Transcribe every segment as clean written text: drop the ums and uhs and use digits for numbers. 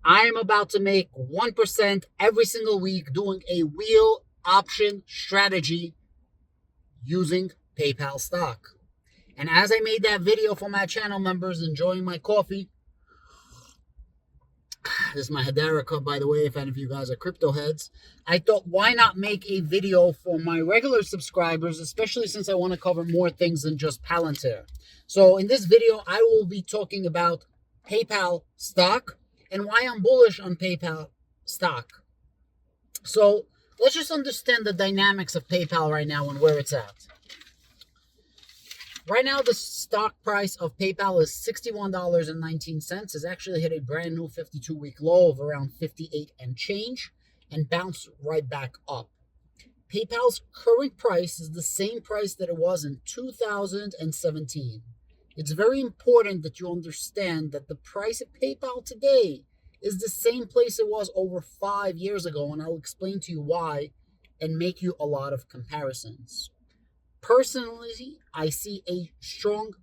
I am about to make 1% every single week doing a wheel option strategy using PayPal stock. And as I made that video for my channel members enjoying my coffee, this is my Hedera cup, by the way, if any of you guys are crypto heads, I thought, why not make a video for my regular subscribers, especially since I want to cover more things than just PALANTIR. So in this video, I will be talking about PayPal stock and why I'm bullish on PayPal stock. So let's just understand the dynamics of PayPal right now and where it's at. Right now, the stock price of PayPal is $61.19. It's actually hit a brand new 52-week low of around 58 and change and bounced right back up. PayPal's current price is the same price that it was in 2017. It's very important that you understand that the price of PayPal today is the same place it was over 5 years ago, and I'll explain to you why and make you a lot of comparisons. Personally, I see a strong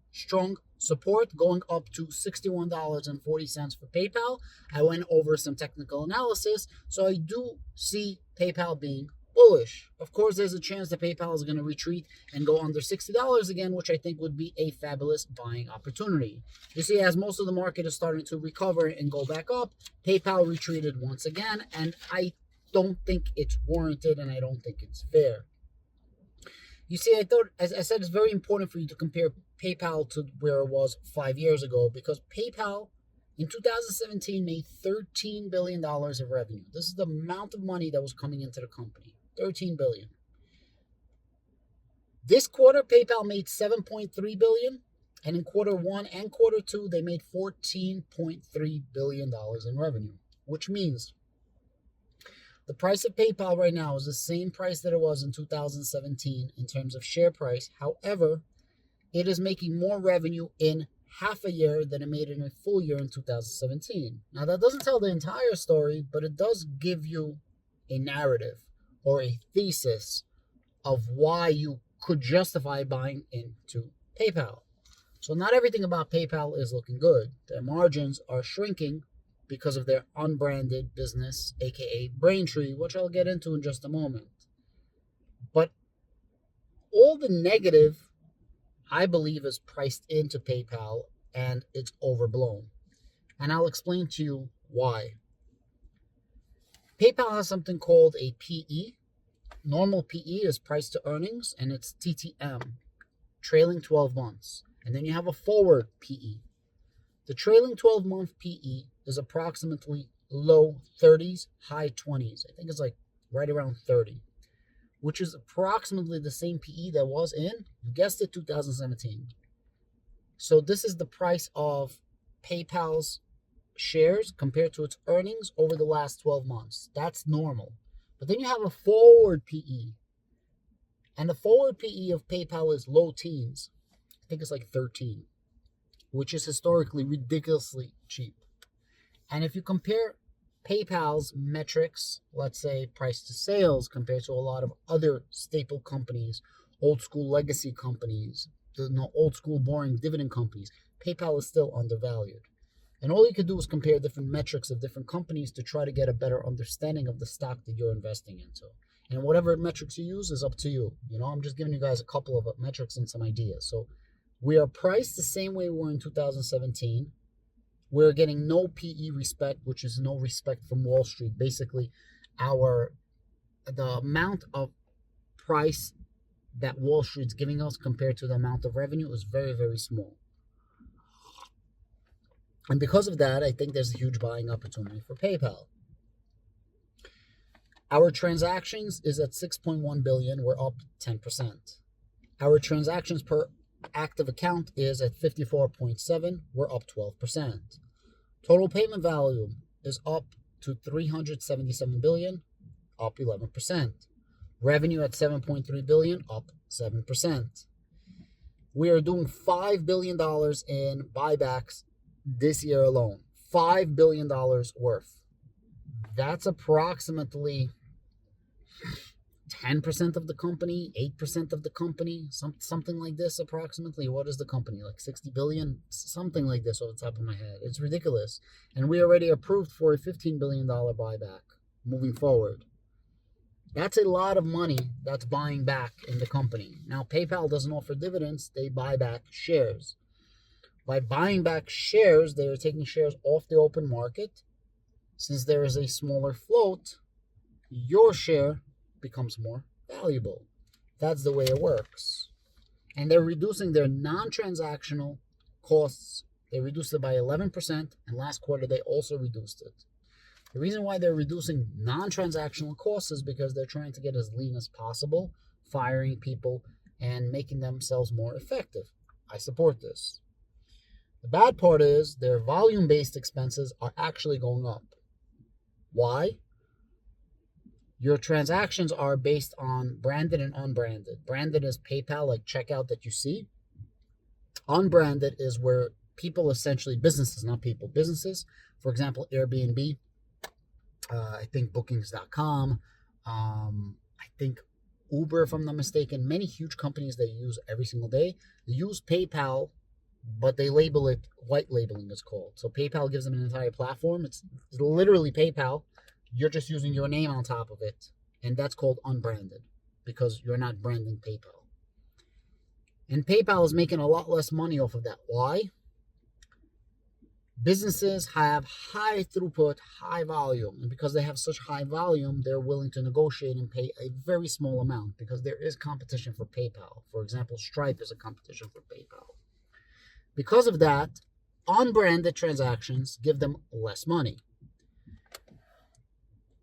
support going up to $61.40 for PayPal. I went over some technical analysis, so I do see PayPal being bullish. Of course, there's a chance that PayPal is going to retreat and go under $60 again, which I think would be a fabulous buying opportunity. You see, as most of the market is starting to recover and go back up, PayPal retreated once again, and I don't think it's warranted, and I don't think it's fair. You see, I thought, as I said, it's very important for you to compare PayPal to where it was 5 years ago, because PayPal in 2017 made $13 billion of revenue. This is the amount of money that was coming into the company, $13 billion. This quarter, PayPal made $7.3 billion, and in quarter one and quarter two, they made $14.3 billion in revenue, which means the price of PayPal right now is the same price that it was in 2017 in terms of share price. However, it is making more revenue in half a year than it made in a full year in 2017. Now, that doesn't tell the entire story, but it does give you a narrative or a thesis of why you could justify buying into PayPal. So not everything about PayPal is looking good. Their margins are shrinking because of their unbranded business, aka Braintree, which I'll get into in just a moment. But all the negative, I believe, is priced into PayPal, and it's overblown. And I'll explain to you why. PayPal has something called a PE. Normal PE is price to earnings, and it's TTM, trailing 12 months. And then you have a forward PE. The trailing 12-month PE is approximately low 30s, high 20s. I think it's like right around 30, which is approximately the same PE that was in, you guessed it, 2017. So this is the price of PayPal's shares compared to its earnings over the last 12 months. That's normal. But then you have a forward PE. And the forward PE of PayPal is low teens. I think it's like 13, which is historically ridiculously cheap. And if you compare PayPal's metrics, let's say price to sales, compared to a lot of other staple companies, old school legacy companies, old school boring dividend companies, PayPal is still undervalued. And all you can do is compare different metrics of different companies to try to get a better understanding of the stock that you're investing into. And whatever metrics you use is up to you. I'm just giving you guys a couple of metrics and some ideas. So we are priced the same way we were in 2017. We're getting no PE respect, which is no respect from Wall Street. Basically, the amount of price that Wall Street's giving us compared to the amount of revenue is very, very small. And because of that, I think there's a huge buying opportunity for PayPal. Our transactions is at 6.1 billion. We're up 10%. Our transactions per active account is at 54.7. We're up 12%. Total payment value is up to 377 billion, up 11%. Revenue at 7.3 billion, up 7%. We are doing $5 billion in buybacks this year alone. $5 billion worth. That's approximately 10% of the company, 8% of the company, something like this approximately. What is the company? Like 60 billion? Something like this off the top of my head. It's ridiculous. And we already approved for a $15 billion buyback moving forward. That's a lot of money that's buying back in the company. Now, PayPal doesn't offer dividends. They buy back shares. By buying back shares, they are taking shares off the open market. Since there is a smaller float, your share becomes more valuable. That's the way it works. And they're reducing their non-transactional costs. They reduced it by 11%, and last quarter they also reduced it. The reason why they're reducing non-transactional costs is because they're trying to get as lean as possible, firing people and making themselves more effective. I support this. The bad part is their volume-based expenses are actually going up. Why? Your transactions are based on branded and unbranded. Branded is PayPal, like checkout that you see. Unbranded is where people, essentially businesses, not people, businesses, for example, Airbnb, I think bookings.com, I think Uber, if I'm not mistaken, many huge companies that you use every single day, they use PayPal, but they label it, white labeling is called. So PayPal gives them an entire platform. It's literally PayPal. You're just using your name on top of it. And that's called unbranded because you're not branding PayPal. And PayPal is making a lot less money off of that. Why? Businesses have high throughput, high volume. And because they have such high volume, they're willing to negotiate and pay a very small amount because there is competition for PayPal. For example, Stripe is a competition for PayPal. Because of that, unbranded transactions give them less money.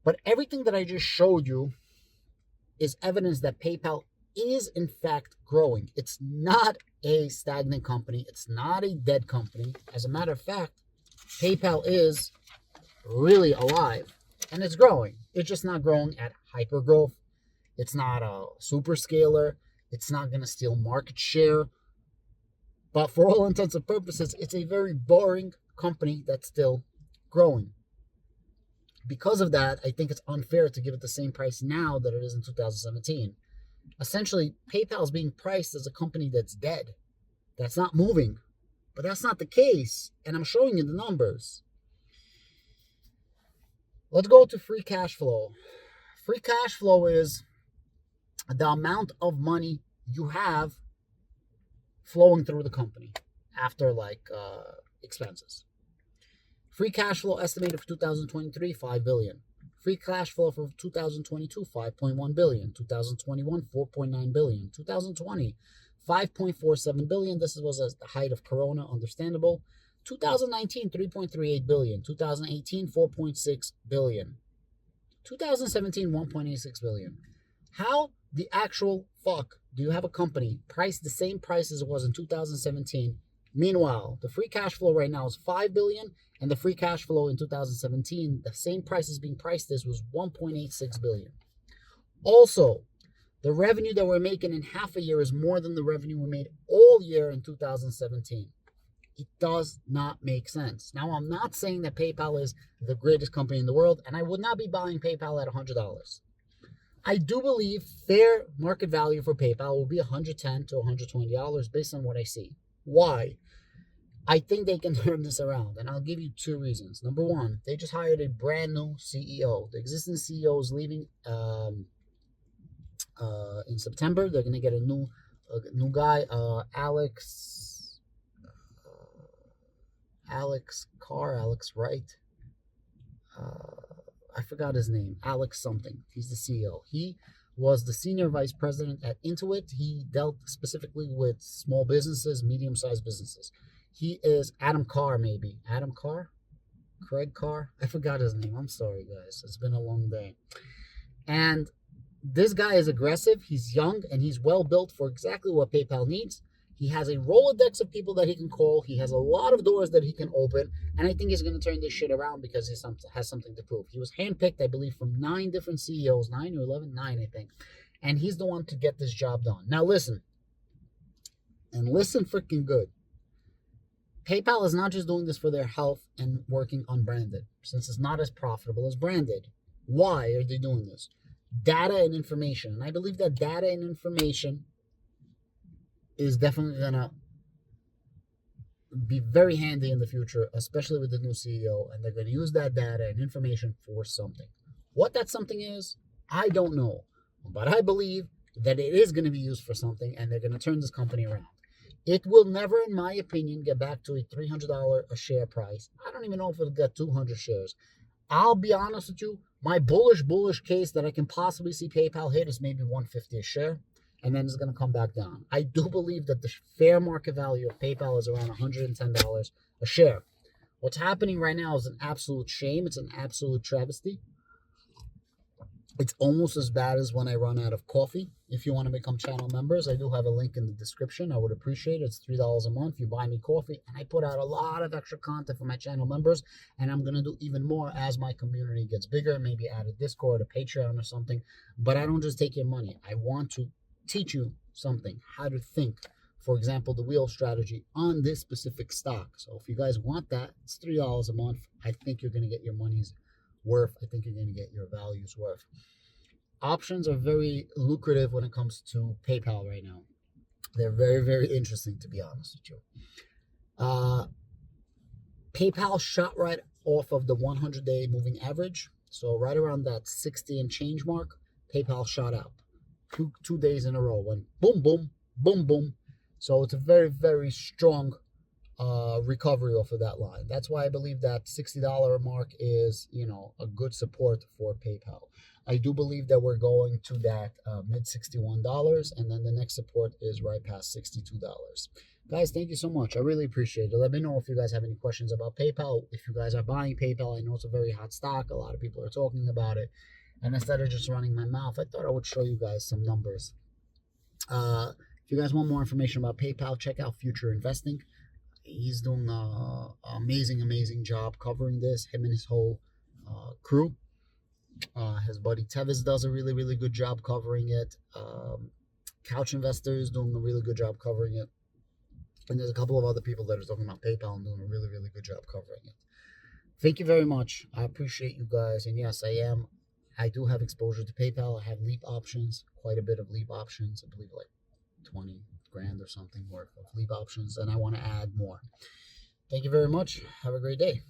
But everything that I just showed you is evidence that PayPal is in fact growing. It's not a stagnant company. It's not a dead company. As a matter of fact, PayPal is really alive and it's growing. It's just not growing at hyper growth. It's not a super scaler. It's not going to steal market share. But for all intents and purposes, it's a very boring company that's still growing. Because of that, I think it's unfair to give it the same price now that it is in 2017. Essentially, PayPal is being priced as a company that's dead, that's not moving. But that's not the case, and I'm showing you the numbers. Let's go to free cash flow. Free cash flow is the amount of money you have flowing through the company after expenses. Free cash flow estimated for 2023, $5 billion. Free cash flow for 2022, $5.1 billion. 2021, $4.9 billion. 2020, $5.47 billion. This was at the height of Corona, understandable. 2019, $3.38 billion. 2018, $4.6 billion. 2017, $1.86 billion. How the actual fuck do you have a company priced the same price as it was in 2017? Meanwhile, the free cash flow right now is $5 billion, and the free cash flow in 2017, the same price as being priced as was $1.86 billion. Also, the revenue that we're making in half a year is more than the revenue we made all year in 2017. It does not make sense. Now, I'm not saying that PayPal is the greatest company in the world, and I would not be buying PayPal at $100. I do believe fair market value for PayPal will be $110 to $120 based on what I see. Why? I think they can turn this around, and I'll give you two reasons. Number one, they just hired a brand new CEO. The existing CEO is leaving in September. They're going to get a new guy, Alex Wright. I forgot his name. Alex something. He's the CEO. He was the senior vice president at Intuit. He dealt specifically with small businesses, medium-sized businesses. He is Adam Carr, maybe. Adam Carr? Craig Carr? I forgot his name. I'm sorry, guys. It's been a long day. And this guy is aggressive. He's young, and he's well-built for exactly what PayPal needs. He has a Rolodex of people that he can call. He has a lot of doors that he can open. And I think he's going to turn this shit around because he has something to prove. He was handpicked, I believe, from 9 different CEOs. 9 or 11? 9, I think. And he's the one to get this job done. Now, listen. And listen freaking good. PayPal is not just doing this for their health and working unbranded, since it's not as profitable as branded. Why are they doing this? data and information. And I believe that data and information is definitely going to be very handy in the future, especially with the new CEO, and they're going to use that data and information for something. What that something is, I don't know, but I believe that it is going to be used for something, and they're going to turn this company around. It will never, in my opinion, get back to a $300 a share price. I don't even know if it'll get 200 shares. I'll be honest with you, my bullish case that I can possibly see PayPal hit is maybe 150 a share, and then it's going to come back down. I do believe that the fair market value of PayPal is around $110 a share. What's happening right now is an absolute shame. It's an absolute travesty. It's almost as bad as when I run out of coffee. If you want to become channel members, I do have a link in the description. I would appreciate it. It's $3 a month. You buy me coffee, and I put out a lot of extra content for my channel members, and I'm going to do even more as my community gets bigger, maybe add a Discord, a Patreon or something. But I don't just take your money. I want to teach you something, how to think. For example, the wheel strategy on this specific stock. So if you guys want that, it's $3 a month. I think you're going to get your money's worth. I think you're going to get your value's worth. Options are very lucrative when it comes to PayPal right now. They're very, very interesting, to be honest with you. PayPal shot right off of the 100-day moving average. So right around that 60 and change mark, PayPal shot out. Two days in a row, went boom, boom, boom, boom. So it's a very, very strong recovery off of that line. That's why I believe that $60 mark is, a good support for PayPal. I do believe that we're going to that mid $61, and then the next support is right past $62. Guys, thank you so much. I really appreciate it. Let me know if you guys have any questions about PayPal. If you guys are buying PayPal, I know it's a very hot stock. A lot of people are talking about it. And instead of just running my mouth, I thought I would show you guys some numbers. If you guys want more information about PayPal, check out Future Investing. He's doing an amazing job covering this, him and his whole crew. His buddy Tevis does a really good job covering it. Couch Investors doing a really good job covering it. And there's a couple of other people that are talking about PayPal and doing a really good job covering it. Thank you very much. I appreciate you guys. And yes, I do have exposure to PayPal. I have leap options, quite a bit of leap options. I believe like 20 grand or something worth of leap options, and I want to add more. Thank you very much. Have a great day.